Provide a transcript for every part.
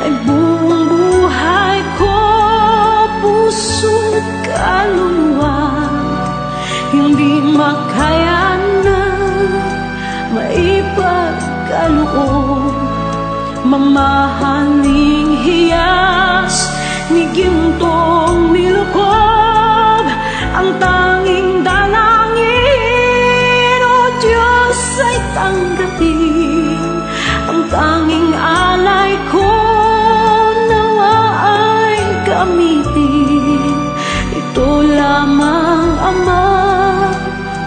ay buong buhay ko, puso't kaluluwa, hindi makaya na maipagkaloob. Mamahaling hiyas ni gintong nilukob, ang tanging dalangin, o Diyos, ay tanggapin. Ang tanging alay ko, nawa ay gamitin. Ito lamang, Ama,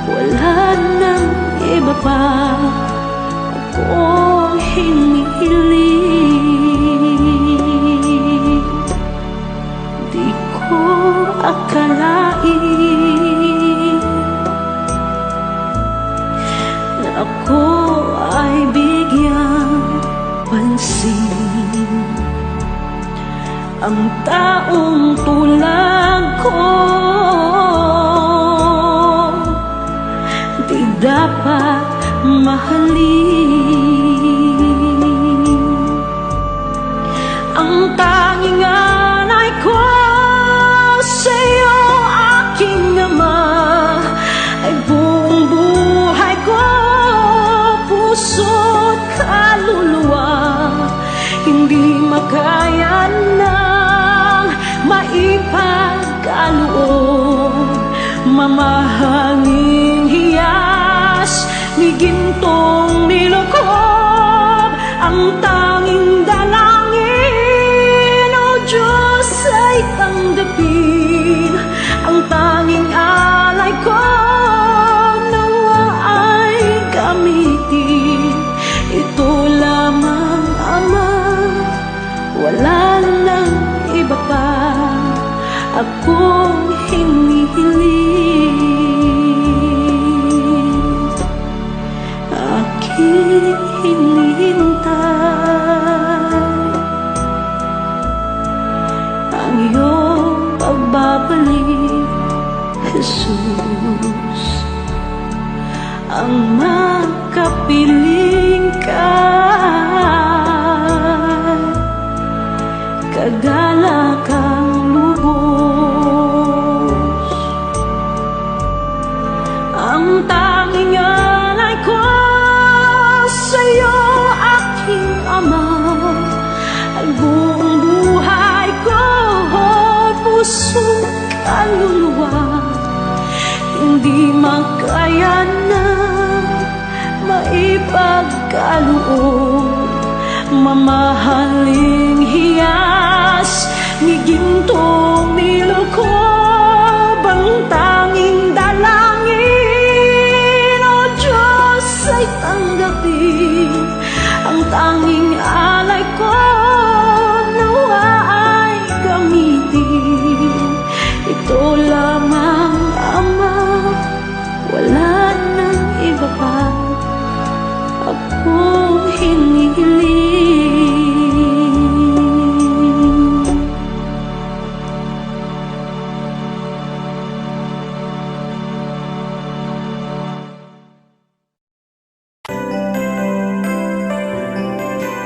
wala nang iba pa akong hinihiling. Di ko akalain na ako ay bigyang pansin. Ang taong tulad ko di dapat mahalin. Ang tanging alay ko sa'yo, aking Ama, ay buong buhay ko, puso't kaluluwa, hindi makaya nang maipagkaloob. Mamahaling hiyas ni gintong nilukob, ang tanging dalangin, o Diyos, ay tanggapin. Ang tanging alay ko, nawa ay gamitin. Ito lamang, Ama, wala nang iba pa akong hinihiling. Aking hinihintay ang iyong pagbabalik, Jesus. Ang makapiling ka, kagalakang lubos. Ang tanging alay ko sa'yo, aking Ama, ay buong buhay ko, puso't kaluluwa, hindi makaya na maipagkaloob. Mamahaling hiyas ni gintong nilukob, ang tanging dalangin, o Diyos, ay tanggapin. Ang tanging alay ko, nawa ay gamitin. Ito lamang, Ama, wala nang iba pa akong hinihiling.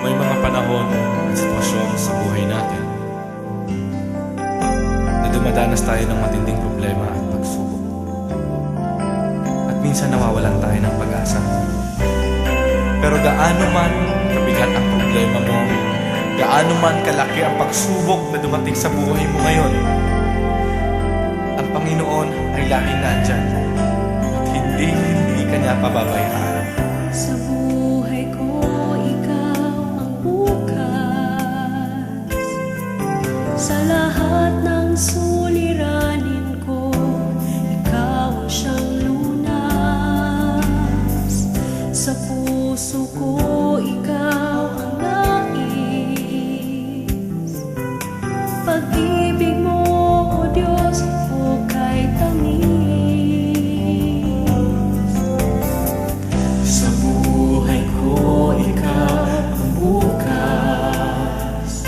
May mga panahon at sitwasyon sa buhay natin na dumadanas tayo ng matinding problema at pagsubok. At minsan nawawalan tayo ng pag-asa. Pero gaano man kabigat ang problema mo, gaano man kalaki ang pagsubok na dumating sa buhay mo ngayon, ang Panginoon ay laging nandyan at hindi ka niya pababayaan. Sa buhay ko, ikaw ang bukas. Sa lahat ng suliranin ko, ikaw ang siyang lunas. Sa puso ko, ikaw ang nais. Pag-ibig mo, O Diyos, hukay tamis. Sa buhay ko, ikaw ang bukas.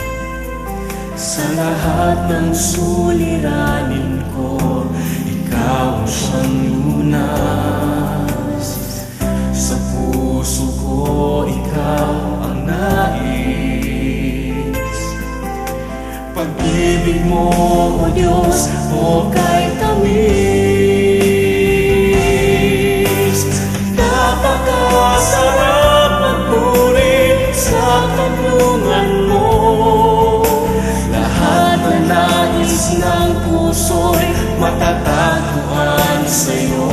Sa lahat ng suliranin ko, ikaw ang siyang lunas. Sa puso ko, ikaw ang nais. Pag-ibig mo, O Diyos, o kay tamis. Napakasarap magpuri sa kanlungan mo. Lahat na nais ng puso'y matatagpuan sa'yo.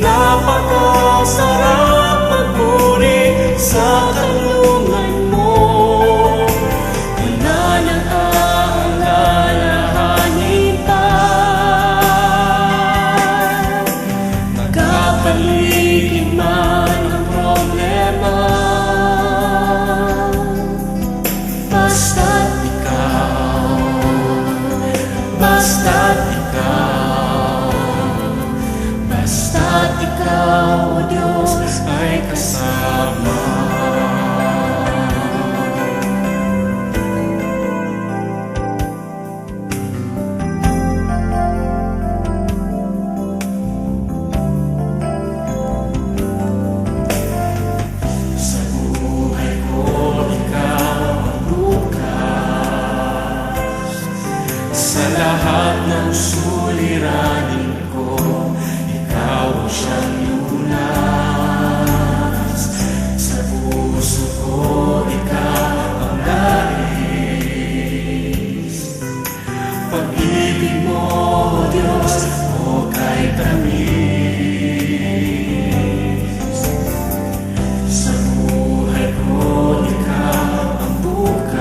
Napakasarap magpuri sa kanlungan mo. Wala nang aalalahanin pa. Magkapaligid man ang problema, basta't ikaw, basta't ikaw, basta't ikaw, O Diyos, ay kasama. Sa buhay ko, ikaw ang bukas. Sa lahat ng suliranin ko, ikaw ang siyang lunas. Sa puso ko, ikaw ang nais. Pag-ibig mo, O Diyos, o kay tamis. Sa buhay ko, ikaw ang bukas.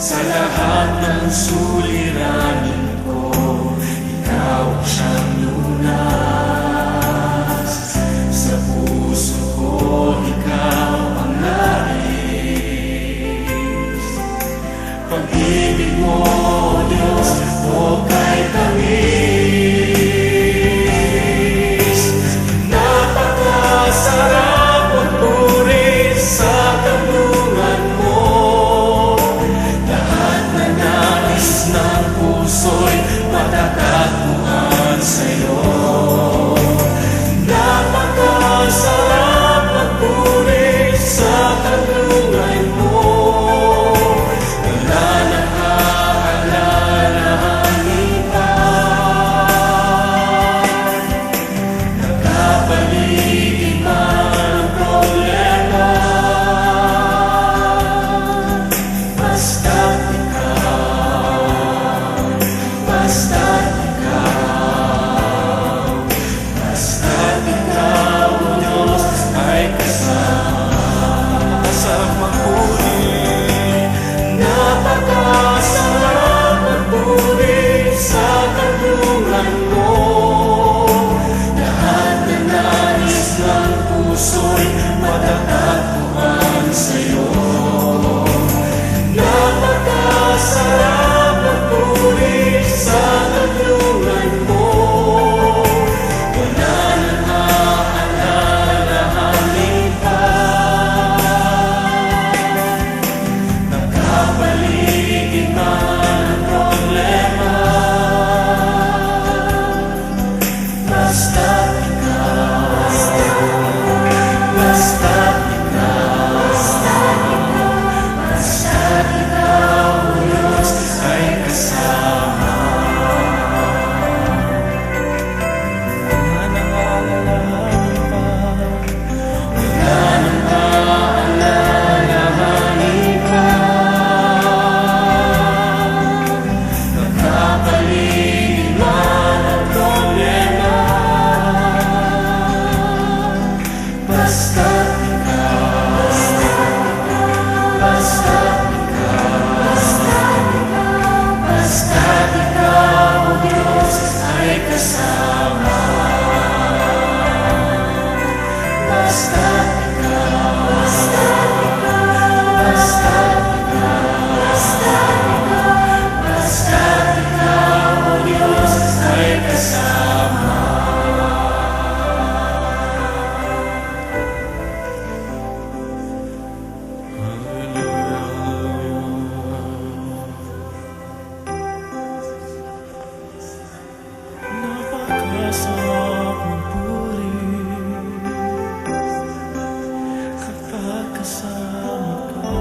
Sa lahat ng suliranin ko, ikaw ang siyang lunas. Sa puso ko, ikaw ang nais. Pag-ibig mo, O Diyos, o kay tamis. Napakasarap magpuri sa kanlungan mo. Lahat na nais ng puso'y matatagpuan sa'yo. Napakasarap magpuri sa kanlungan mo. Wala nang aalalahanin pa. Nagkapaligid man ang problema, basta't ikaw, basta't ikaw, basta't ikaw, O Diyos, ay kasama sa magpuri. Napakasarap magpuri sa kanlungan mo. Lahat na nais ng puso'y matatagpuan sa'yo. Napakasarap magpuri sa kanlungan mo. Wala nang aalalahanin pa. Nagkapaligid man ang problema, basta't ikaw, basta't ikaw, basta't ikaw, O Diyos, ay kasama. Wala nang aalalahanin pa. Wala nang aalalahanin pa. Nagkapaligid man ang problema, basta't ikaw, basta't ikaw, basta't ikaw, O Diyos, ay kasama. Basta't ikaw, basta't ikaw, basta't ikaw, O Diyos, ay kasama. Napakasarap magpuri kapag kasama ka.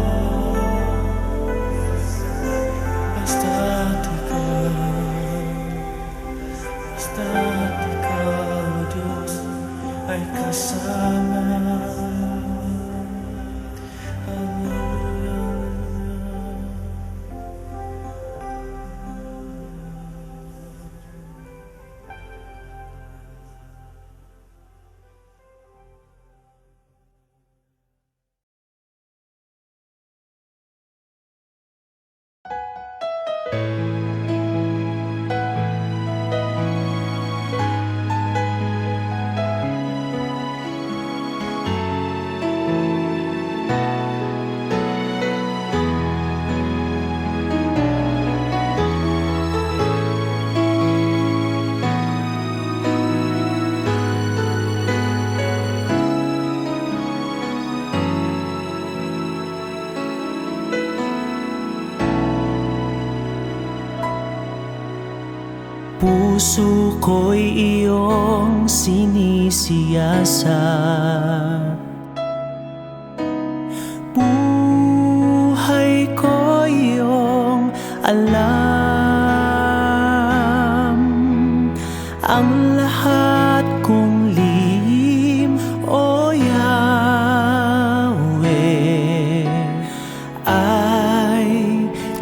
Puso ko'y iyong sinisiyasat, buhay ko iyong alam. Ang lahat kong lihim, O Yahweh, ay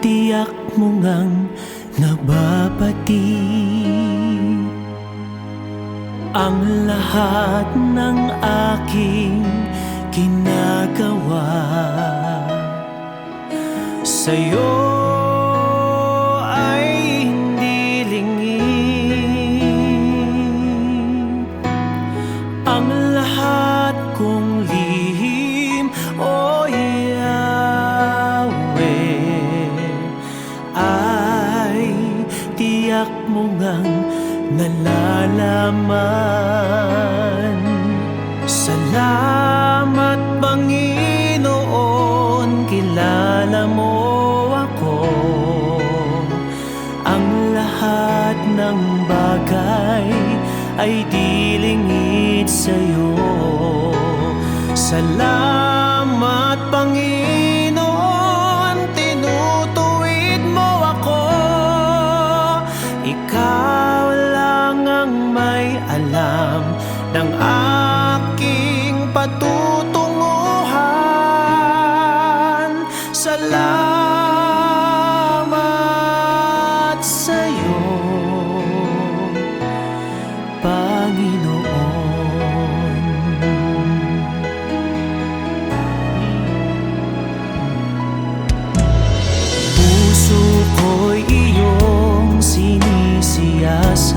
tiyak mo ngang nababati. Ang lahat ng aking ginagawa sa'yo ay hindi lingid. Ang lahat kong lihim, O Yahweh, ay tiyak mo ngang nalalaman. Salamat, Panginoon, kilala mo ako. Ang lahat ng bagay ay di lingid sa'yo. Salamat, Panginoon, tinutuwid mo ako. Ikaw lang ang may alam ng aking patutunguhan. Salamat sa'yo, Panginoon. Puso ko'y iyong sinisiyasat,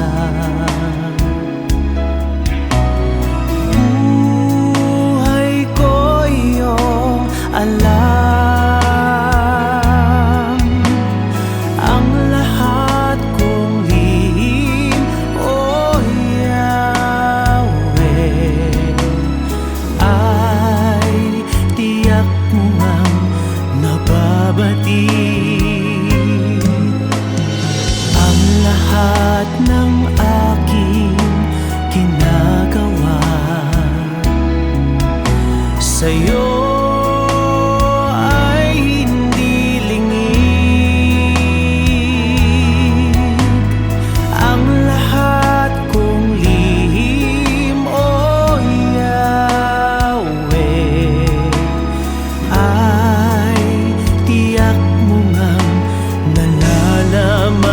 buhay ko iyong alam. Ang lahat kong lihim, O Yahweh, ay tiyak mo ngang nababati. Ang lahat ng aking ginagawa sa'yo ay hindi lingid. Ang lahat kong lihim, O Yahweh, ay tiyak mo ngang nalalaman.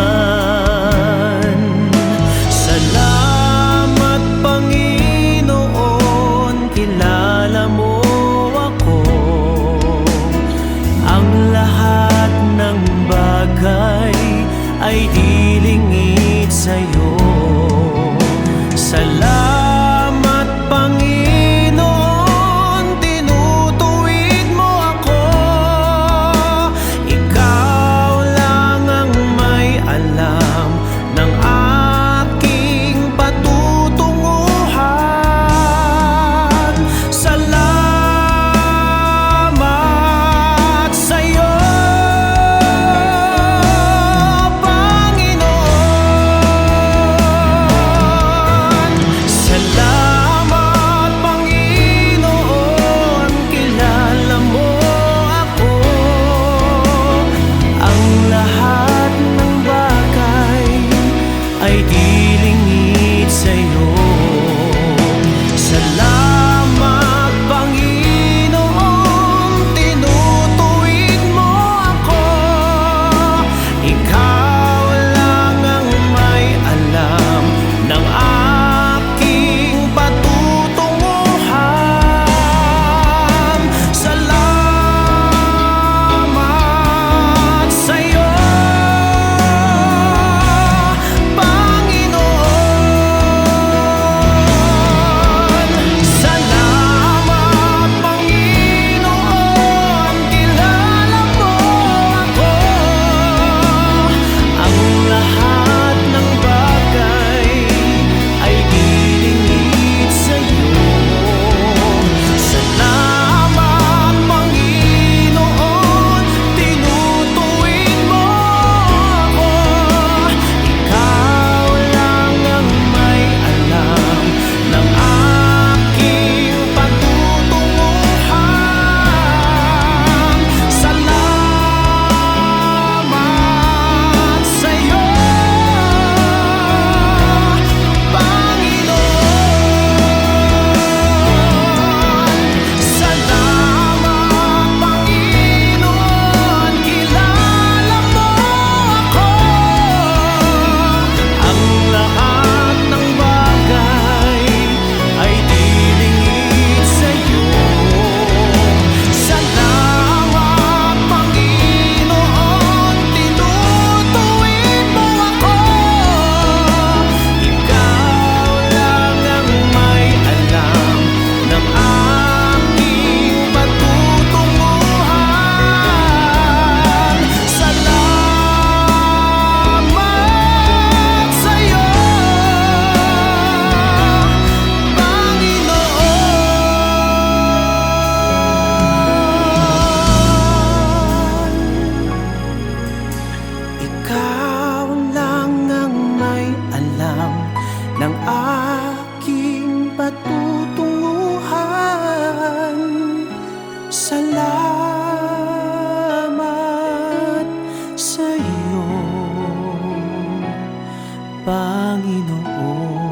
Salamat, Panginoon, kilala mo Salamat sa iyo, Panginoon.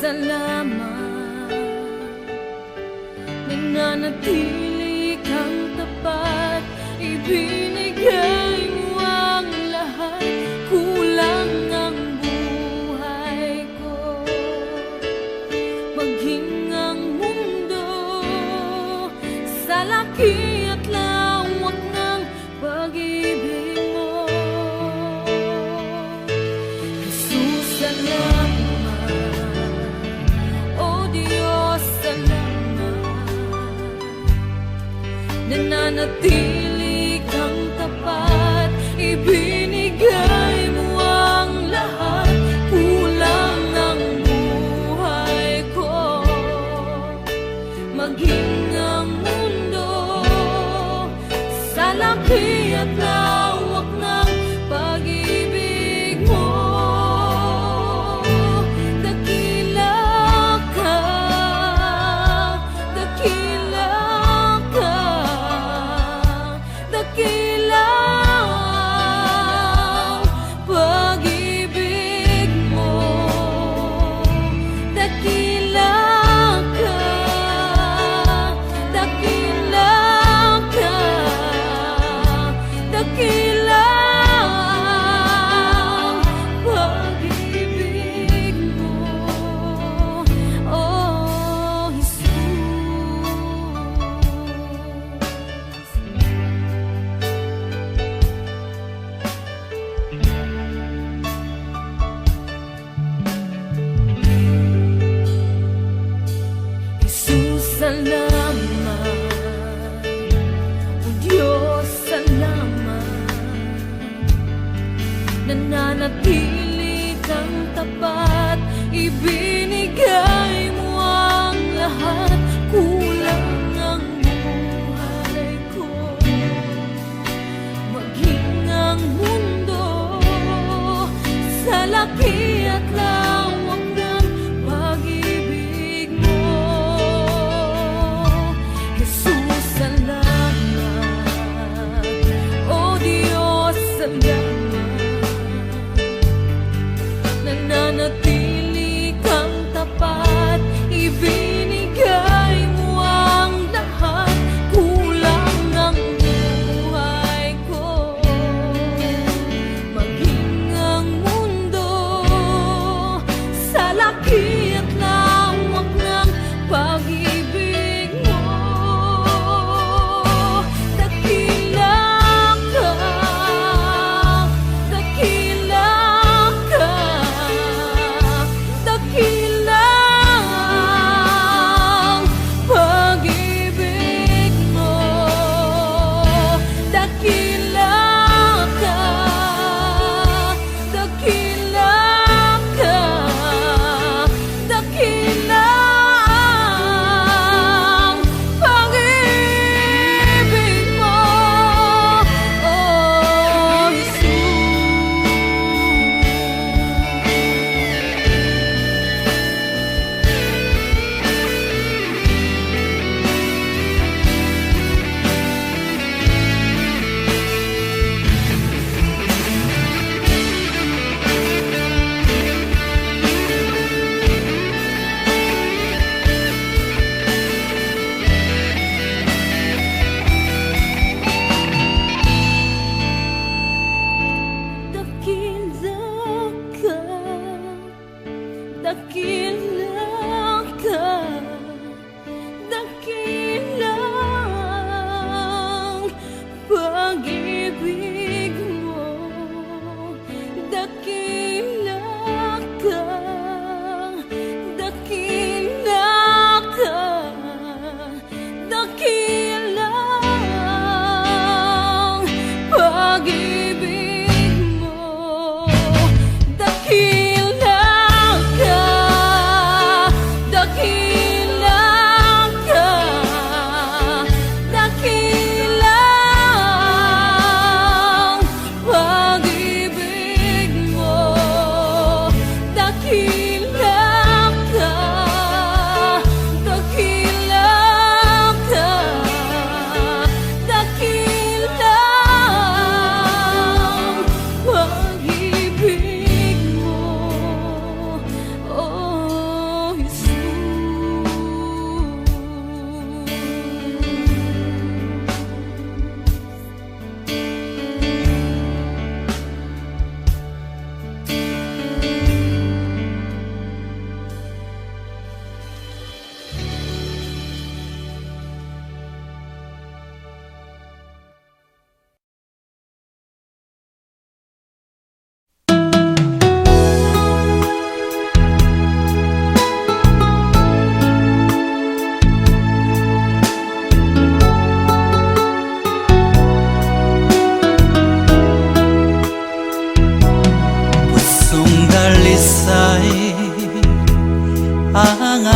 salamat. Nananatili kang tapat, ibinigay mo ang lahat. Kulang ang buhay ko, maging ang mundo sa laki at lawak ng pag-ibig mo. Jesus, salamat. O Diyos, salamat. Nananatili kang tapat, ibinigay mo ang lahat. Kulang ang buhay ko, maging ang mundo sa laki at lawak ng pag-ibig mo. Dakila ka, dakila ka,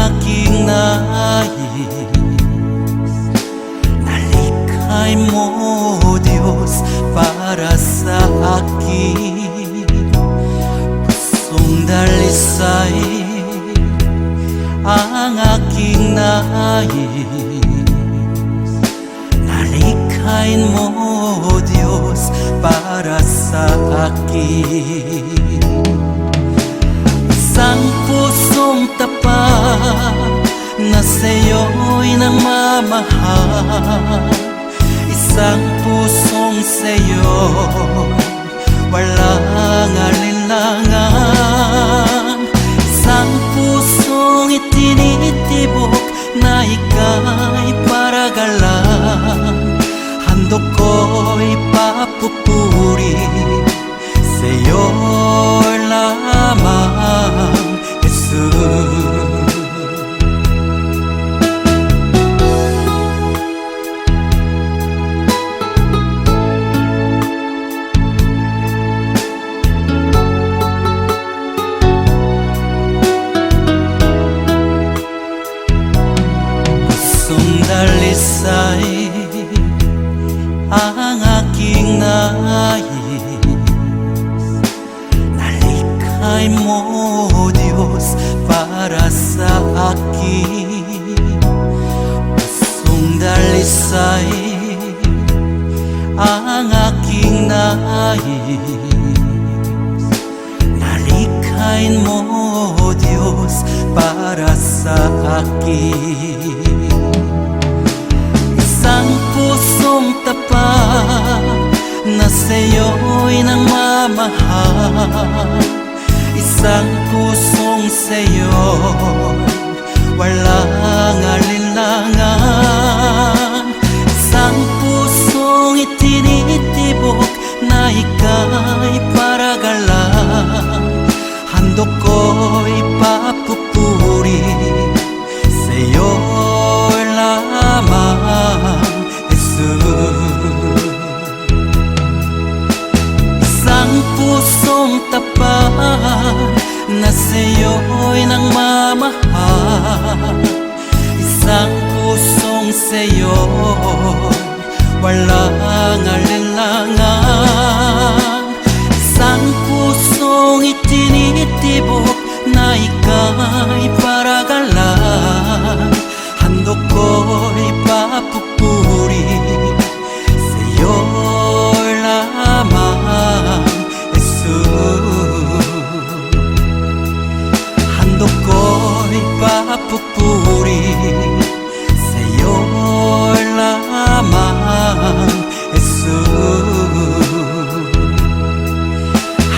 aking nais. Nalikhay mo, Diyos, para sa akin. Pusong dalisay ang aking nais. Nalikhain mo, Diyos, para sa akin. Isang pusong tapat na sa'yo'y nagmamahal. Isang pusong sa'yo walang alinlangan. Isang pusong itinitibok na ika'y paragalan. Handog ko'y papupuri sa'yo lamang, Jesus. Dalisay ang aking nais. Nalikhay mo, Diyos, para sa akin. Pusong dalisay ang aking nais. Nalikhain mo, Diyos, para sa akin. Isang pusong tapat na sa'yo'y nagmamahal. Isang pusong sa'yo walang alinlangan. Isang pusong itinitibok na ika'y paragalan. Handog ko'y papupuri sa'yo lamang, Jesus. Isang pusong tapat na sa'yo'y nagmamahal. Isang pusong sa'yo walang alinlangan. Isang pusong itinitibok na ika'y paragalan. Handog ko'y papupuri sa'yo lamang, Jesus. Handog ko'y papupuri sa'yo lamang, Jesus.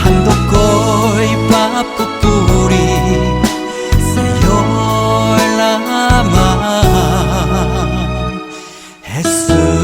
Handog ko'y papupuri sa'yo lamang, Jesus.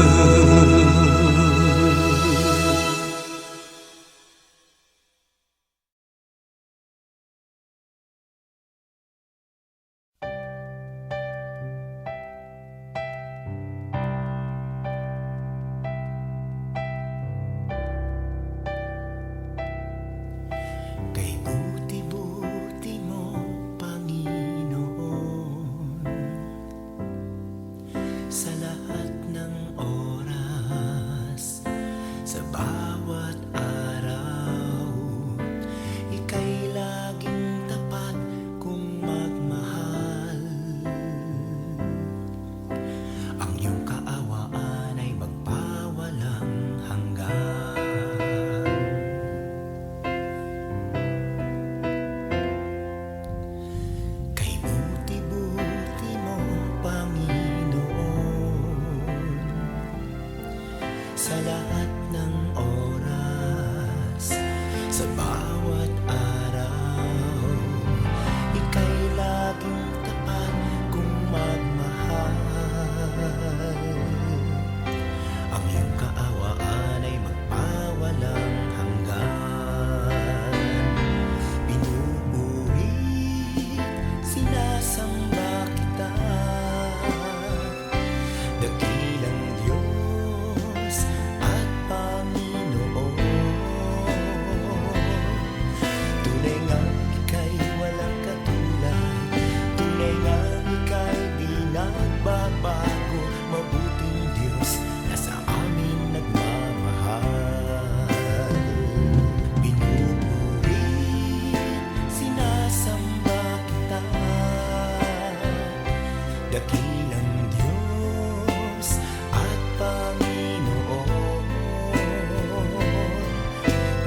dakilang Diyos at Panginoon.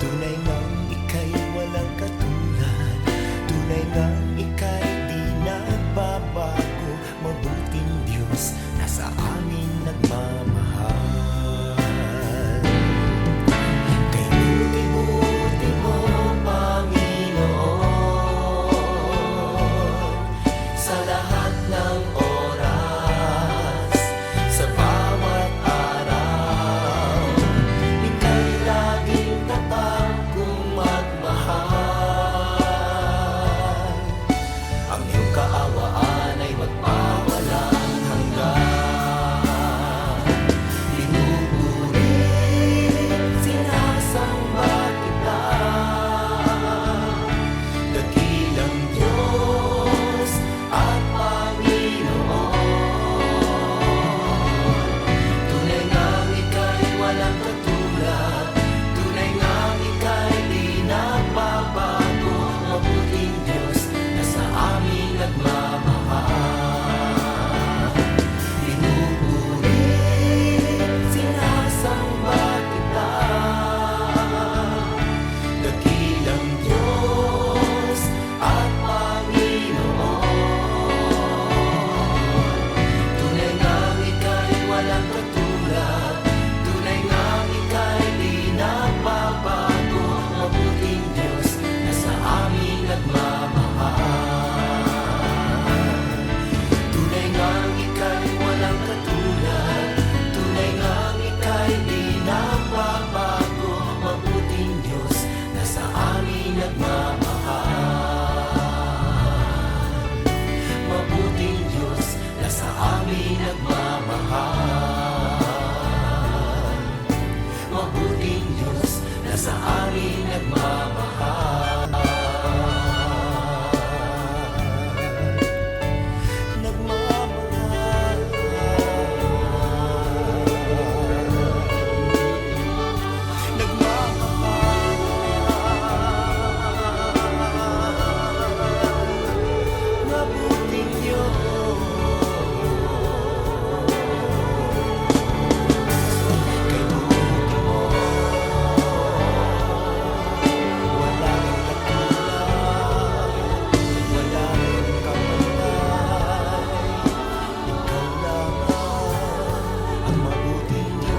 Tunay ngang ika'y walang katulad, tunay ngang ika'y di nagbabago. Mabuting Diyos na sa amin nagmamahal. Kay buti-buti mo, Panginoon, sa lahat ng oras, sa bawat araw, ika'y laging tapat kung magmahal. Ang iyong kaawaan ay magpawalang hanggan. Pinupuri, sinasamba kita, dakilang Diyos at Panginoon. Tunay ngang ika'y walang katulad, tunay ngang ika'y di nagbabago. Mabuting Diyos na sa amin nagmamahal. Pinupuri, sinasamba kita, dakilang Diyos at Panginoon. Tunay ngang ika'y walang katulad, tunay ngang ika'y di nagbabago. Mabuting Diyos na sa amin nagmamahal. Tunay ngang ika'y walang katulad, tunay ngang ika'y di nagbabago. Mabuting Diyos na sa amin nagmamahal. Mabuting Diyos na sa amin nagmamahal. Mabuting Diyos na sa amin nagmamahal. Nagmamahal. Nagmamahal. Mabuting Diyos. Kay buti mo, wala kang katulad, wala kang kamatay. Ikaw lamang ang mabuting Diyos.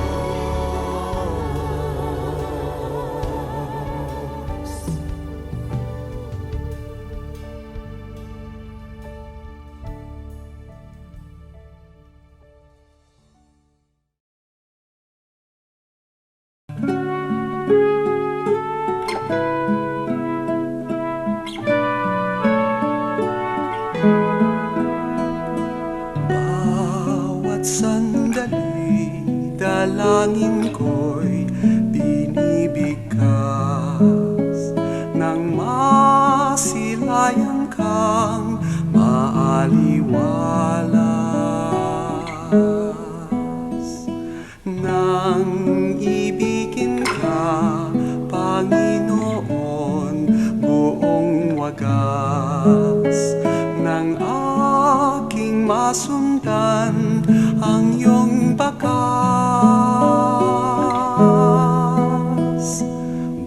Bawat sandali, dalangin ko'y binibigkas nang masilayan kang maaliwalas. Nang ibigin ka, Panginoon, buong wagas, nang aking masundan ang iyong bakas.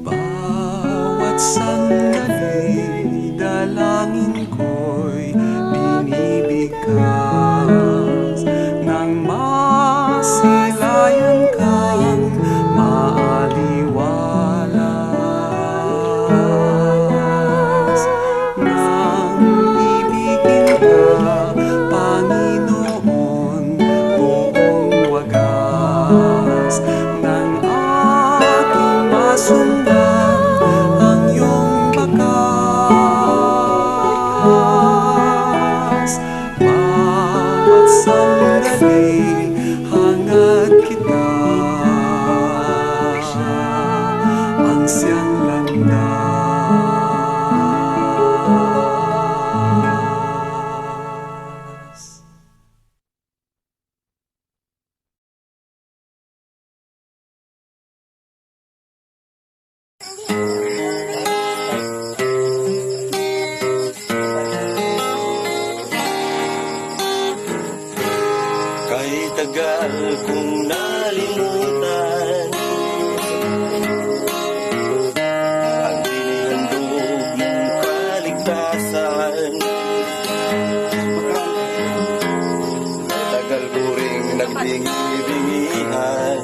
Bawat sandali, dalangin ko'y binibigkas nang masilayan kang maaliwalas. Nang ibigin ka, Panginoon, buong wagas, nang aking masundan ang iyong tagal kong nalimutan ang dinihandog mong kaligtasan. Tagal ko ring nagbingi-bingihan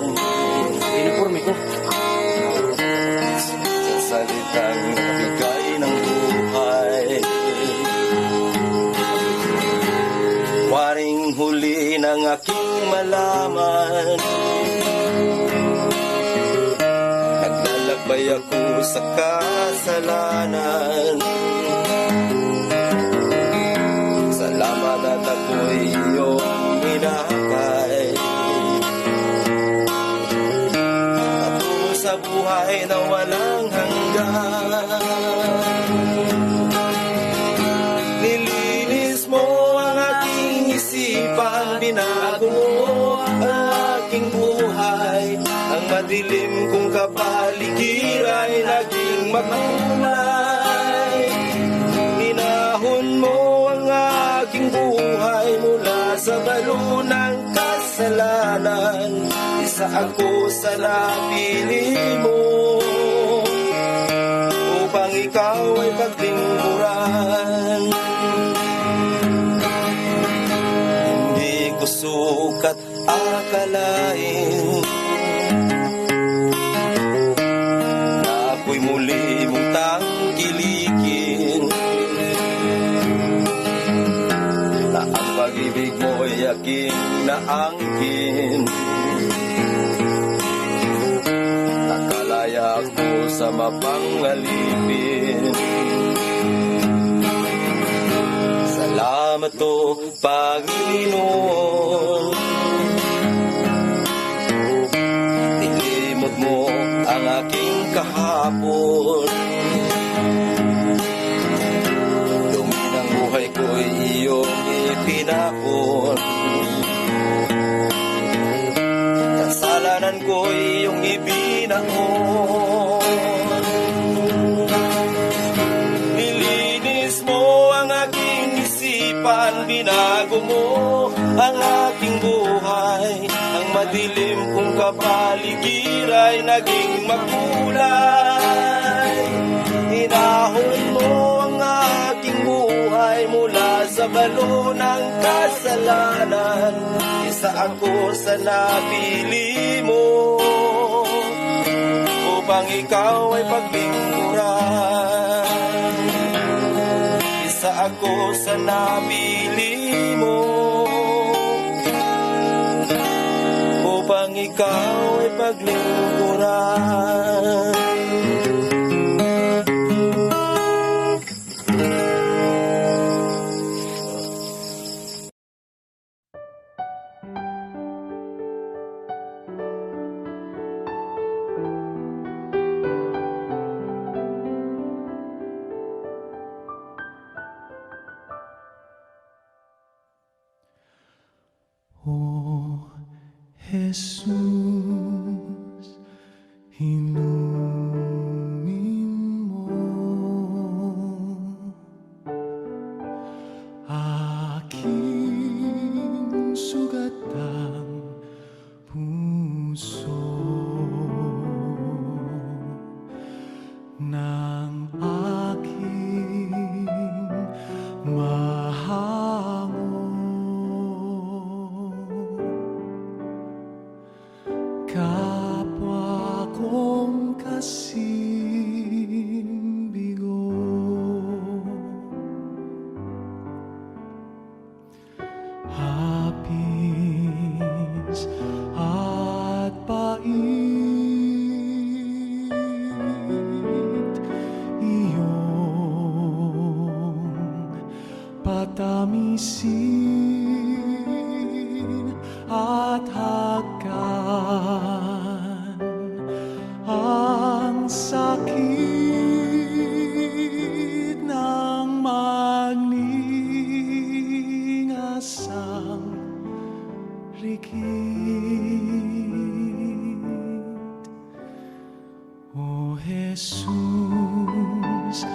Uniforme ko. sa salitang bigay ng buhay. Waring huli ng aking malaman, naglalakbay ako sa kasalanan. Salamat at ako'y iyong inakay, patungo sa buhay na walang hanggan. Nilinis mo ang aking isipan, binago mo ang aking buhay. Ang madilim kong kapaligiran ay naging makulay. Minahon mo ang aking buhay mula sa balo ng kasalanan. Isa ako sa napili mo upang ikaw ay paglingkuran. Hindi ko sukat akalain na ako'y muli mong tangkilikin, na ang pag-ibig mo'y aking naangkin. Nakalaya ako sa mapangalipin. Salamat o Panginoon, nilimot mo ang aking kahapon. Dumi ng buhay ko'y iyong ipinapon. Kasalanan ko'y iyong ibinaon. Nilinis mo ang aking isipan, binago mo ang aking buhay. Ang madilim kong kapaligiran ay naging makulay. Hinahon mo ang aking buhay mula sa balo ng kasalanan. Isa ako sa napili mo upang ikaw ay paglingkuran. Isa ako sa napili mo upang ikaw ay paglingkuran. O Jesus, inumin mo aking sugatang puso ng aking mahango. Kapwa kong kasing bigo, hapis at pait, iyong patamisin at hagkan ang sakit ng magningasang rikit. O Jesus,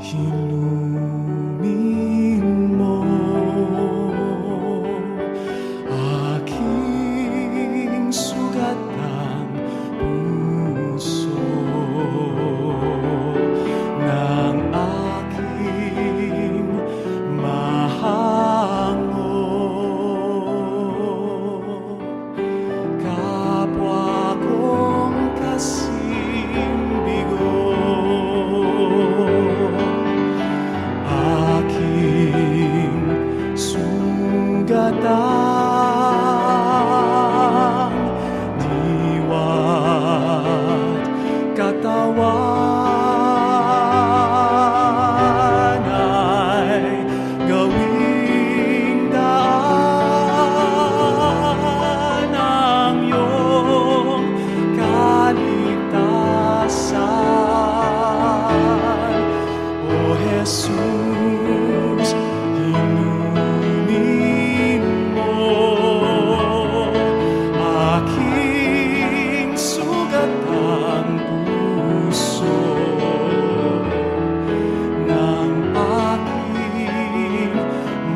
ilumin mo aking sugatang diwa't katawan ay gawing daan ang iyong kaligtasan. O Jesus, inumin mo aking sugatang puso ng aking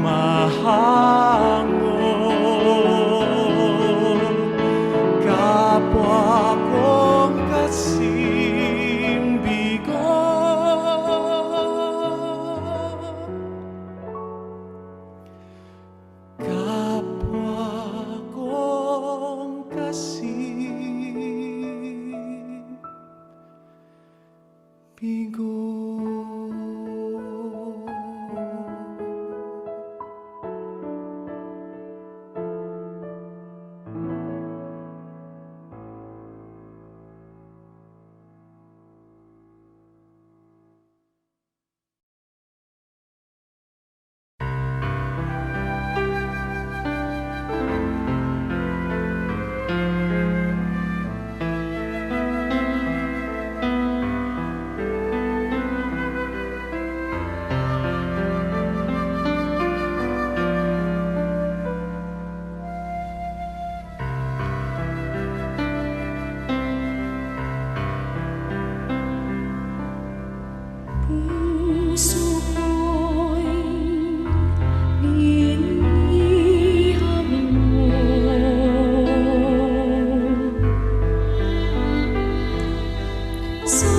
mahango, kapwa kong kasing bigo. Kapwa kong kasing bigo. Puso ko'y iniham mo, sa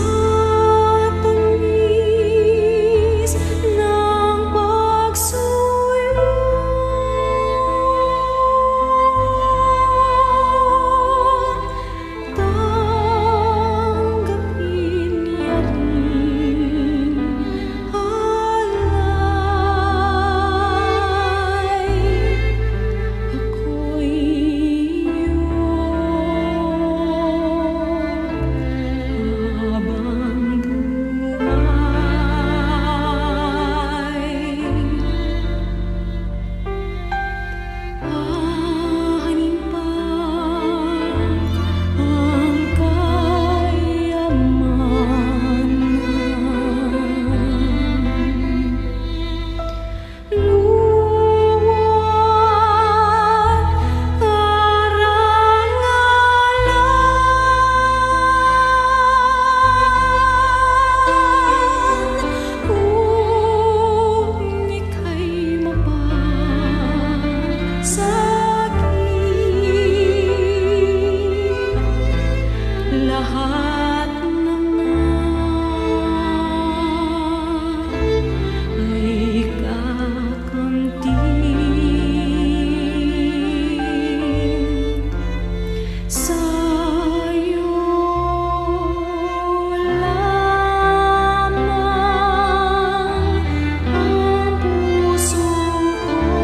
tamis ng pagsuyo. Tanggapin niya rin alay, ako'y iyong habang buhay. Ahanin pa ang kayamanan, luwat karangalan, kung ika'y mapasakit, lahat na nga ay kakamtin. Sa'yo lamang ang puso ko'y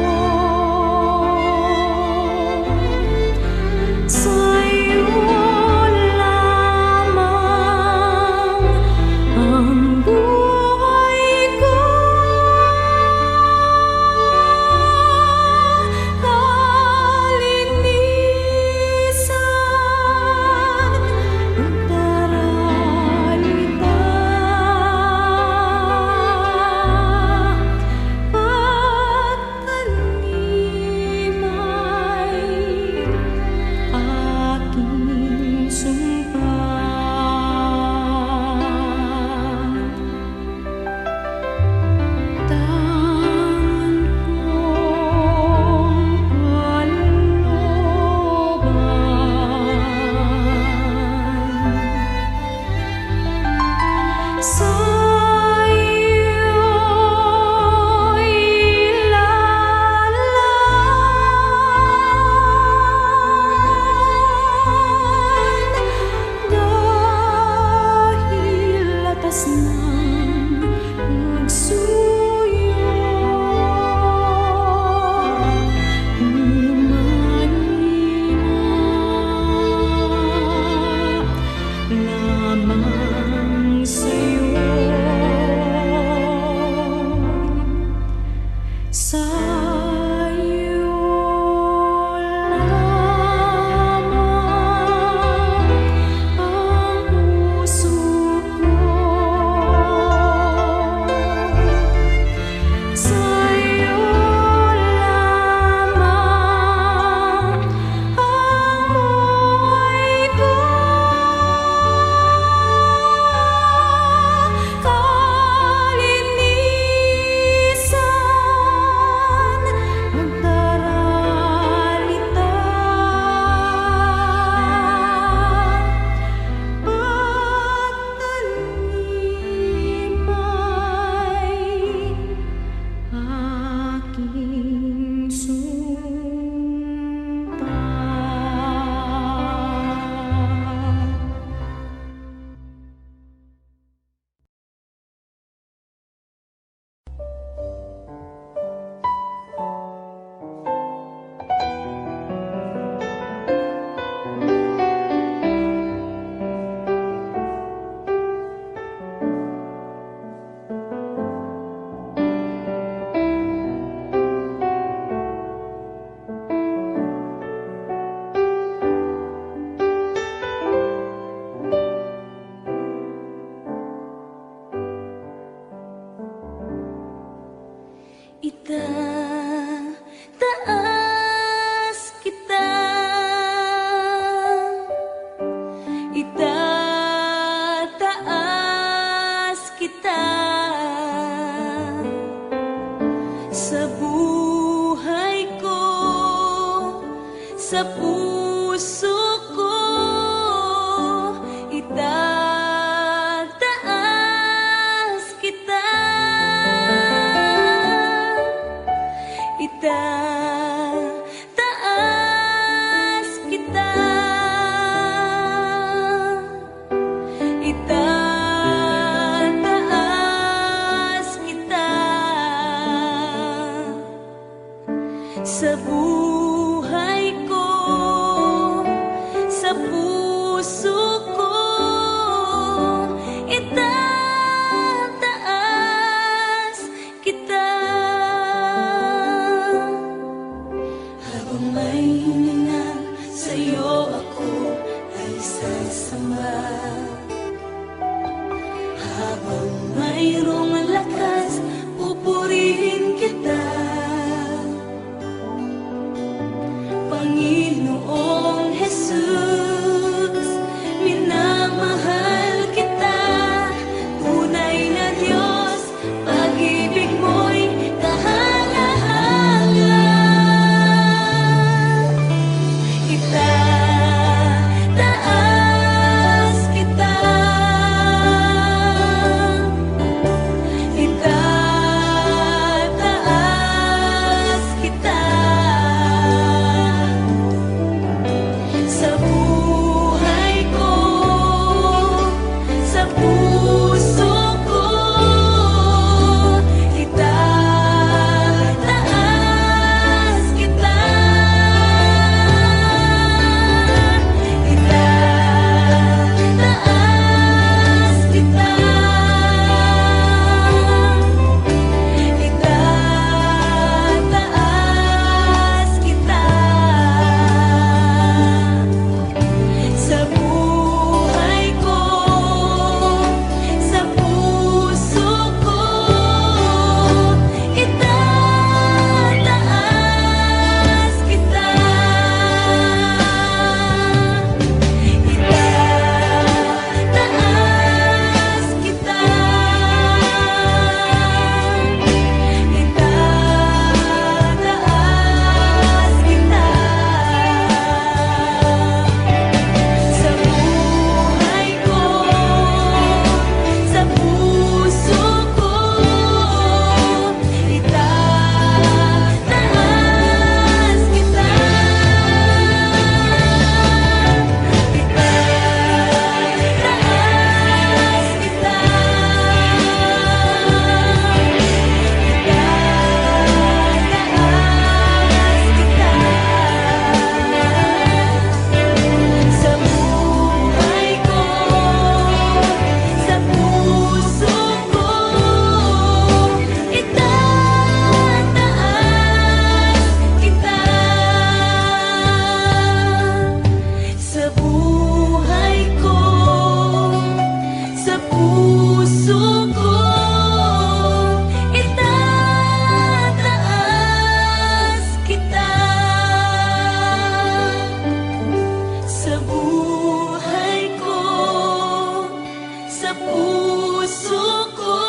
sa puso ko itataas kita, itataas kita, itataas kita sa buhay ko, sa puso ko itataas kita. Habang may hininga sa'yo ako ay sasamba, habang mayroong lakas pupurihin kita, Panginoong Jesus, minamahal kita, tunay na Diyos, pag-ibig mo'y kahanga-hanga. Itataas kita, itataas kita sa buhay ko, sa puso ko itataas kita, itataas kita, itataas kita sa buhay ko, sa puso ko itataas kita, itataas kita, itataas kita sa buhay ko, sa puso ko itataas kita, itataas kita, sa buhay ko, sa puso ko itataas kita, sa buhay ko, sa puso ko itataas kita, sa buhay ko, sa puso ko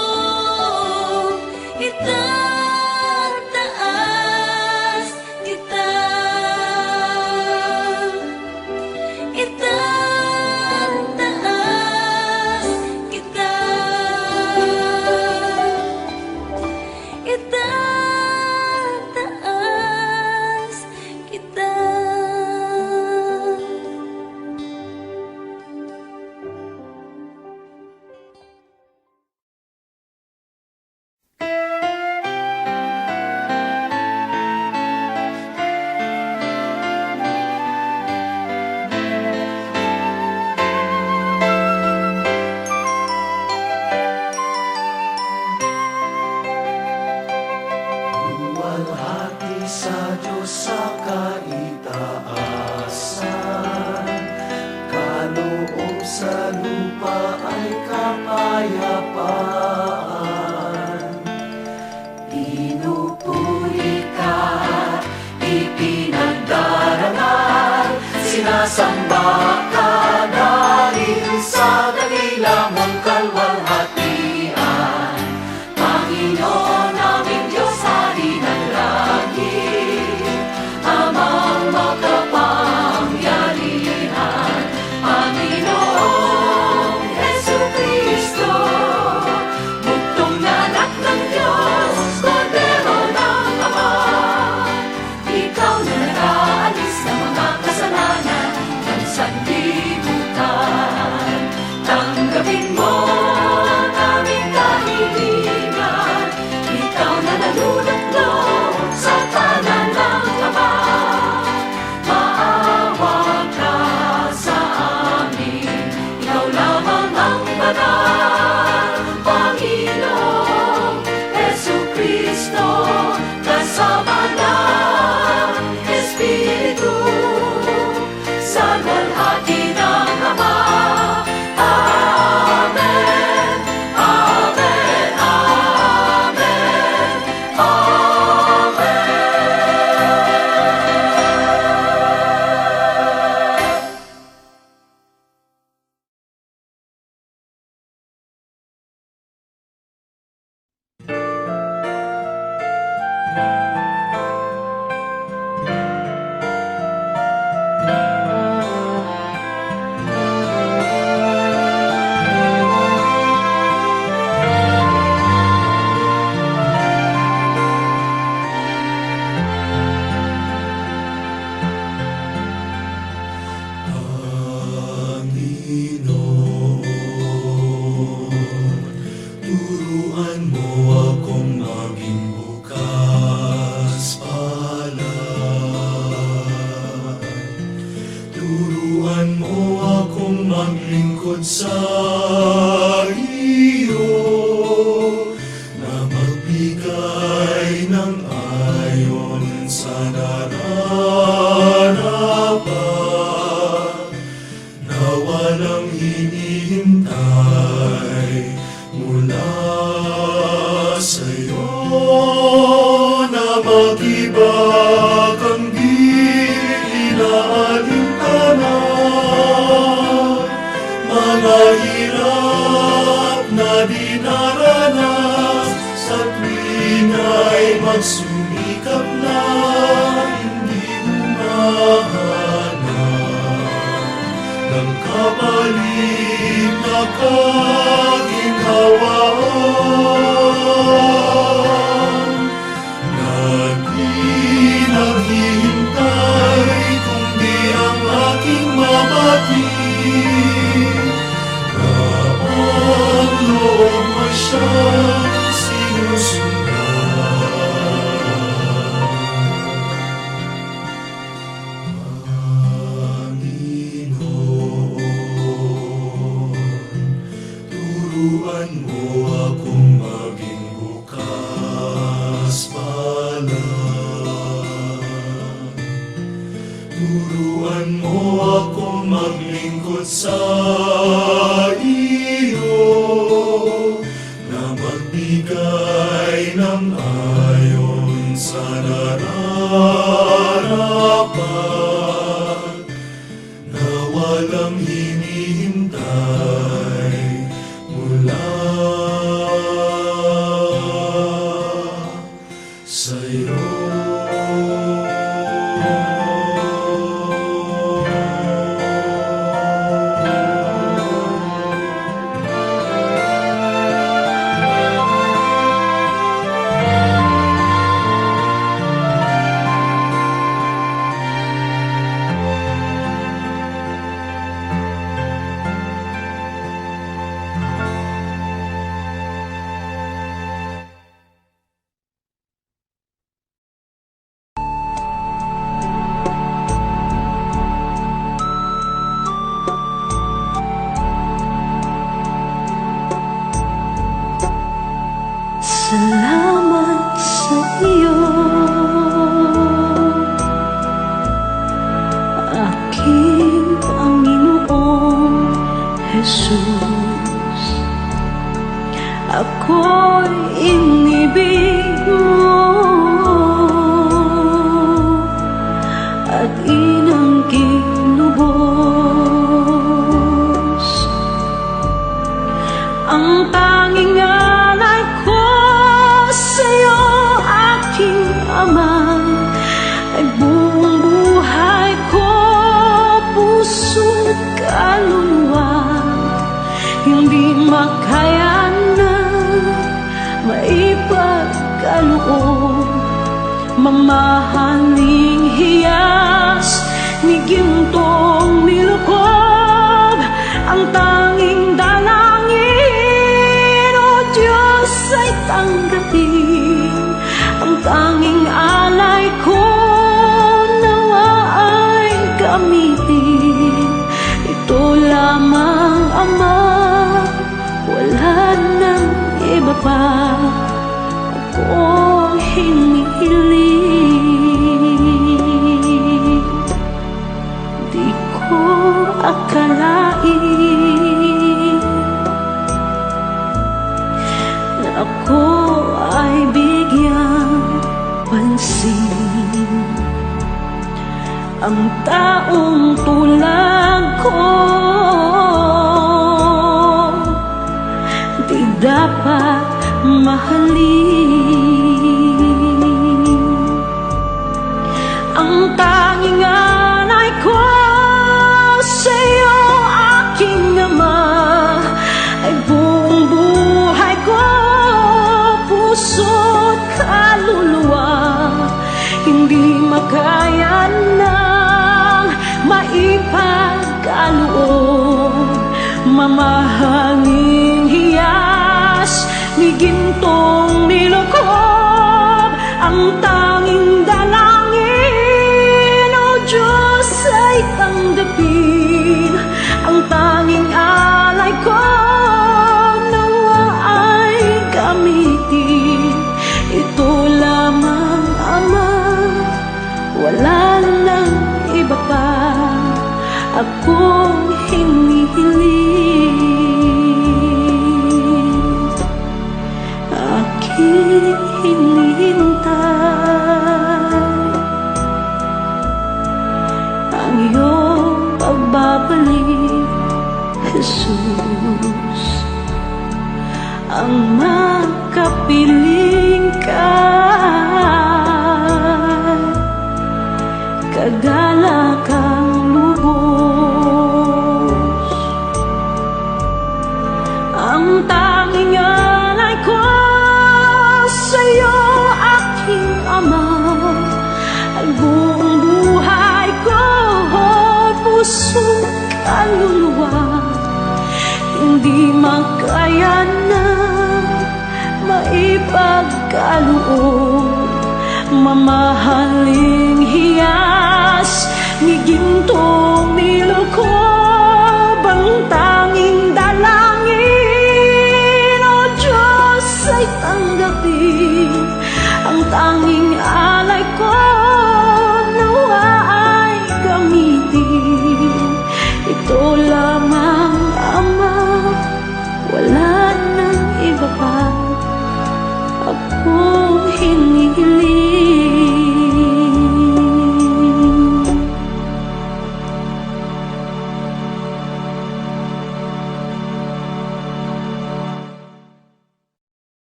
itataas kita, itataas kita, itataas kita. Luwalhati sa Diyos sa kaitaasan, kaloob sa lupa ay kapayapaan. Pinupuri ka, ipinagdarangal, sinasamba ka dahil sa dakila mong kalwalhatian. Panginoon naming Diyos, Hari ng langit, Amang makapangyarihan, maglingkod sa iyo, na magbigay ng ayon sa nararapat, na walang hinihintay mula sa'yo, na mag-iba kang di inaalintanan, mga hirap na dinaranas sa tuwing ay magsumikap na hindi humahanap ng kapalit na kaginhawaan, na di naghihintay kundi ang aking mabatid, na ang loob mo siyang sinusundan. Panginoon, turuan mo akong maging bukas palad. Turuan mo akong maglingkod sa iyo, na magbigay ng ayon sa nararapat, na walang hinihintay mula sa'yo. Salamat sa iyo, aking Panginoong Jesus. Ako'y inibig mo at inangking lubos. Ang tanging alay ko sa'yo, aking Ama, ay buong buhay ko, puso't kaluluwa. Hindi makaya na maipagkaloob, mamahaling hiyas ni gintong nilukob. Ang tanging dalangin, O Diyos, ay tanggapin. Ang tanging alay ko, nawa ay gamitin. Ito lamang, Ama, wala nang iba pa akong hinihiling. Di ko akalain na ako ay bigyang pansin. Ang taong tulad ko di dapat mahalin. Ang tanging alay ko sa'yo, aking Ama, ay buong buhay ko, puso't kaluluwa. Hindi makaya nang maipagkaloob, mamahaling hiyas ni gintong nilukob. Ang tanging dalangin, O Diyos, ay tanggapin. Ang tanging alay iba pa akong hinihiling, aking hinihintay ang iyong pagbabalik, Jesus, ang makapiling ka. Kagalakang lubos, ang tanging alay ko sa'yo, aking Ama, ay buong buhay ko, puso, kaluluwa, hindi makayanan, maipagkaloob, mamahaling hiya.